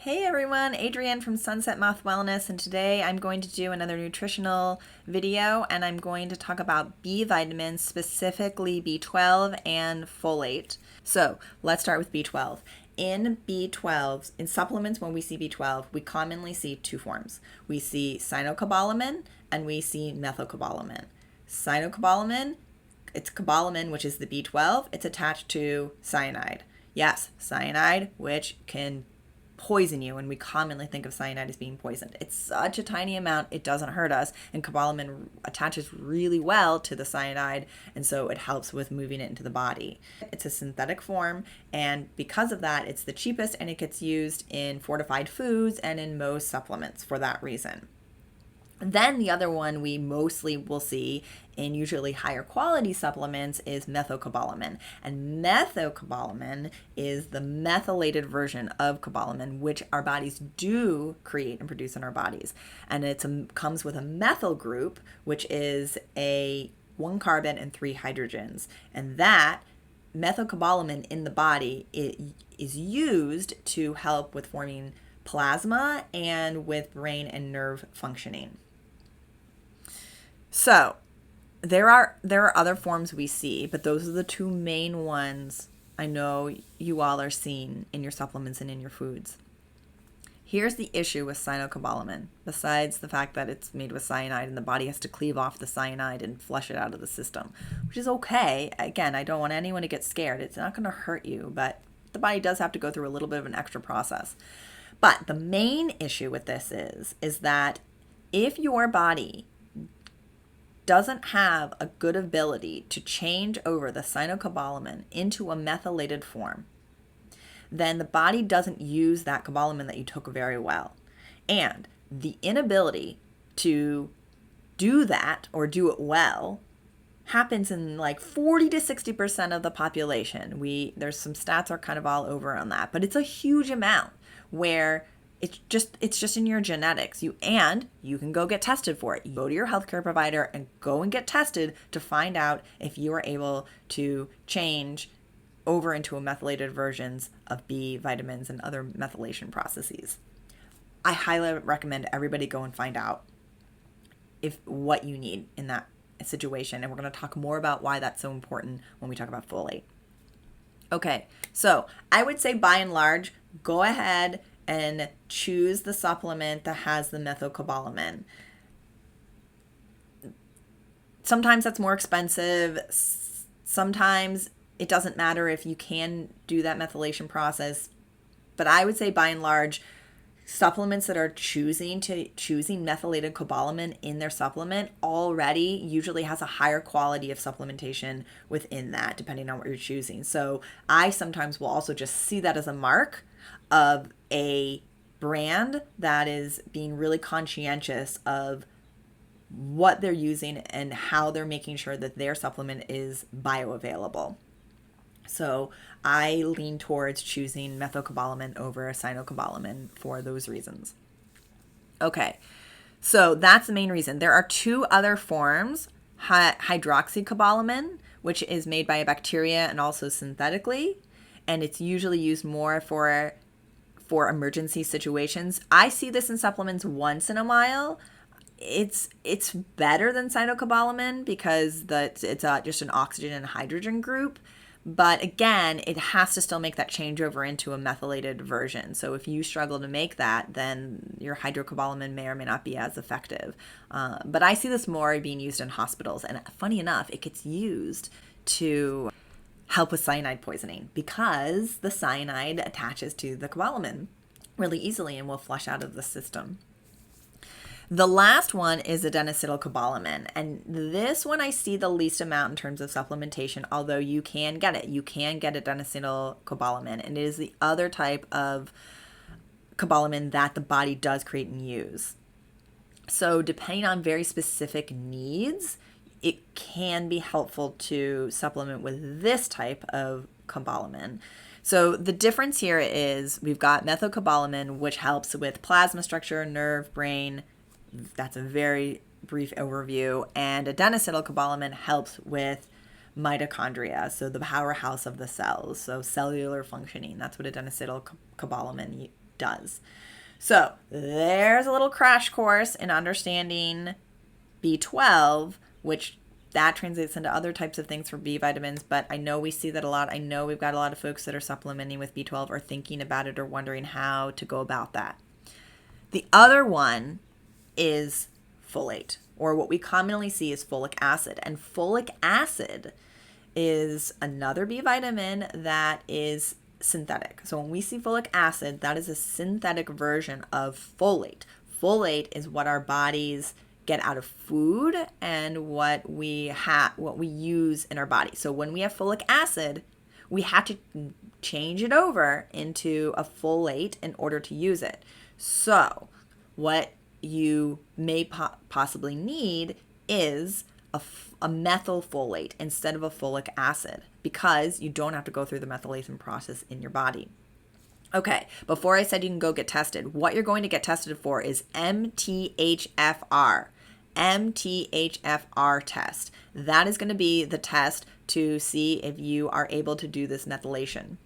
Hey everyone, Adrienne from Sunset Mouth Wellness, and today I'm going to do another nutritional video and I'm going to talk about B vitamins, specifically B12 and folate. So let's start with B12. In B12, in supplements, when we see B12, we commonly see two forms. We see cyanocobalamin and we see methylcobalamin. Cyanocobalamin, it's cobalamin, which is the B12, it's attached to cyanide. Yes, cyanide, which can poison you, and we commonly think of cyanide as being poisoned. It's such a tiny amount, it doesn't hurt us, and cobalamin attaches really well to the cyanide, and so it helps with moving it into the body. It's a synthetic form, and because of that, it's the cheapest, and it gets used in fortified foods and in most supplements for that reason. Then the other one we mostly will see in usually higher quality supplements is methylcobalamin. And methylcobalamin is the methylated version of cobalamin, which our bodies do create and produce in our bodies. And it comes with a methyl group, which is a 1 carbon and 3 hydrogens. And that methylcobalamin in the body is used to help with forming plasma and with brain and nerve functioning. So there are other forms we see, but those are the two main ones I know you all are seeing in your supplements and in your foods. Here's the issue with cyanocobalamin, besides the fact that it's made with cyanide and the body has to cleave off the cyanide and flush it out of the system, which is okay. Again, I don't want anyone to get scared. It's not going to hurt you, but the body does have to go through a little bit of an extra process. But the main issue with this is that if your body doesn't have a good ability to change over the cyanocobalamin into a methylated form, then the body doesn't use that cobalamin that you took very well. And the inability to do that or do it well happens in like 40 to 60% of the population. There's some stats are kind of all over on that, but it's a huge amount where it's just in your genetics. You can go get tested for it. You go to your healthcare provider and go and get tested to find out if you are able to change over into a methylated versions of B vitamins and other methylation processes. I highly recommend everybody go and find out what you need in that situation, and we're going to talk more about why that's so important when we talk about folate. Okay, so I would say by and large, go ahead and choose the supplement that has the methylcobalamin. Sometimes that's more expensive. Sometimes it doesn't matter if you can do that methylation process. But I would say by and large, supplements that are choosing methylated cobalamin in their supplement already usually has a higher quality of supplementation within that, depending on what you're choosing. So I sometimes will also just see that as a mark of a brand that is being really conscientious of what they're using and how they're making sure that their supplement is bioavailable. So I lean towards choosing methylcobalamin over cyanocobalamin for those reasons. Okay, so that's the main reason. There are two other forms, hydroxycobalamin, which is made by a bacteria and also synthetically, and it's usually used more for emergency situations. I see this in supplements once in a while. It's better than cyanocobalamin because it's just an oxygen and hydrogen group. But again, it has to still make that changeover into a methylated version. So if you struggle to make that, then your hydrocobalamin may or may not be as effective. But I see this more being used in hospitals. And funny enough, it gets used to help with cyanide poisoning because the cyanide attaches to the cobalamin really easily and will flush out of the system. The last one is adenosylcobalamin, and this one I see the least amount in terms of supplementation, although you can get it. You can get adenosylcobalamin, and it is the other type of cobalamin that the body does create and use. So depending on very specific needs, it can be helpful to supplement with this type of cobalamin. So the difference here is we've got methylcobalamin, which helps with plasma structure, nerve, brain. That's a very brief overview. And adenosylcobalamin helps with mitochondria, so the powerhouse of the cells, so cellular functioning. That's what adenosylcobalamin does. So there's a little crash course in understanding B12, which that translates into other types of things for B vitamins, but I know we see that a lot. I know we've got a lot of folks that are supplementing with B12 or thinking about it or wondering how to go about that. The other one is folate, or what we commonly see is folic acid. And folic acid is another B vitamin that is synthetic. So when we see folic acid, that is a synthetic version of folate. Folate is what our bodies get out of food and what we use in our body. So when we have folic acid, we have to change it over into a folate in order to use it. So what you may possibly need is a methylfolate instead of a folic acid, because you don't have to go through the methylation process in your body. Okay, before I said you can go get tested, what you're going to get tested for is MTHFR. MTHFR test. That is going to be the test to see if you are able to do this methylation.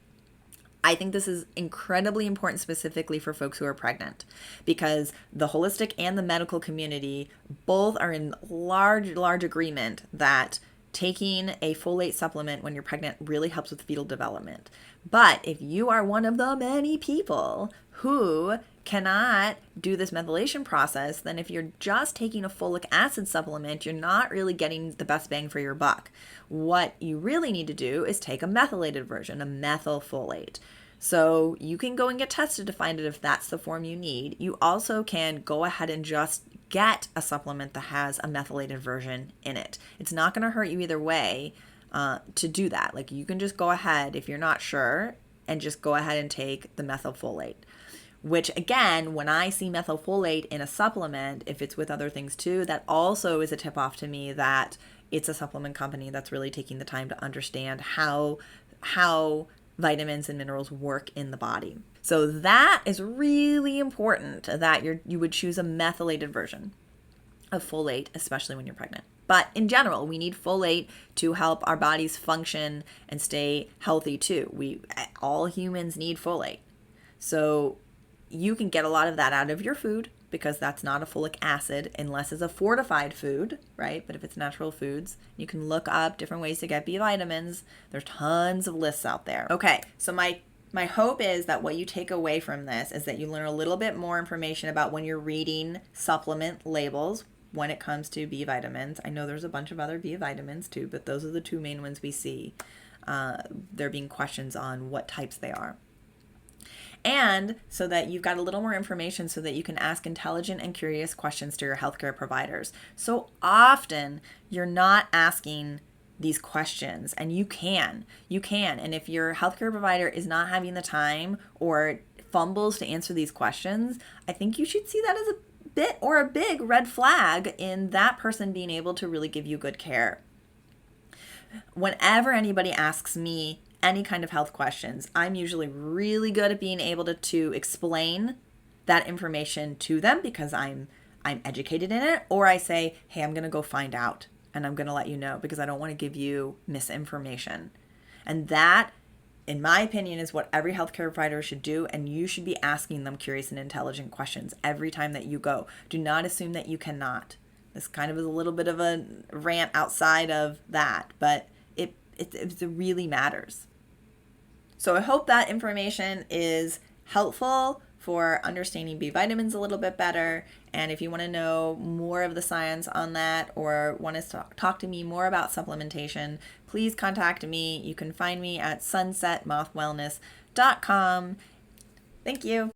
I think this is incredibly important specifically for folks who are pregnant, because the holistic and the medical community both are in large agreement that taking a folate supplement when you're pregnant really helps with fetal development. But if you are one of the many people who cannot do this methylation process, then if you're just taking a folic acid supplement, you're not really getting the best bang for your buck. What you really need to do is take a methylated version, a methylfolate. So you can go and get tested to find out if that's the form you need. You also can go ahead and just get a supplement that has a methylated version in it. It's not going to hurt you either way to do that. Like, you can just go ahead if you're not sure and just go ahead and take the methylfolate. Which, again, when I see methylfolate in a supplement, if it's with other things too, that also is a tip off to me that it's a supplement company that's really taking the time to understand how vitamins and minerals work in the body. So that is really important, that you would choose a methylated version of folate, especially when you're pregnant. But in general, we need folate to help our bodies function and stay healthy too. All humans need folate. So you can get a lot of that out of your food, because that's not a folic acid unless it's a fortified food, right? But if it's natural foods, you can look up different ways to get B vitamins. There's tons of lists out there. Okay, so my hope is that what you take away from this is that you learn a little bit more information about when you're reading supplement labels when it comes to B vitamins. I know there's a bunch of other B vitamins too, but those are the two main ones we see. There being questions on what types they are. And so that you've got a little more information so that you can ask intelligent and curious questions to your healthcare providers. So often you're not asking these questions, and you can. And if your healthcare provider is not having the time or fumbles to answer these questions, I think you should see that as a bit or a big red flag in that person being able to really give you good care. Whenever anybody asks me any kind of health questions, I'm usually really good at being able to explain that information to them, because I'm educated in it, or I say, hey, I'm going to go find out and I'm going to let you know, because I don't want to give you misinformation. And that, in my opinion, is what every healthcare provider should do, and you should be asking them curious and intelligent questions every time that you go. Do not assume that you cannot. This kind of is a little bit of a rant outside of that, but it really matters. So I hope that information is helpful for understanding B vitamins a little bit better. And if you want to know more of the science on that, or want to talk to me more about supplementation, please contact me. You can find me at sunsetmothwellness.com. Thank you.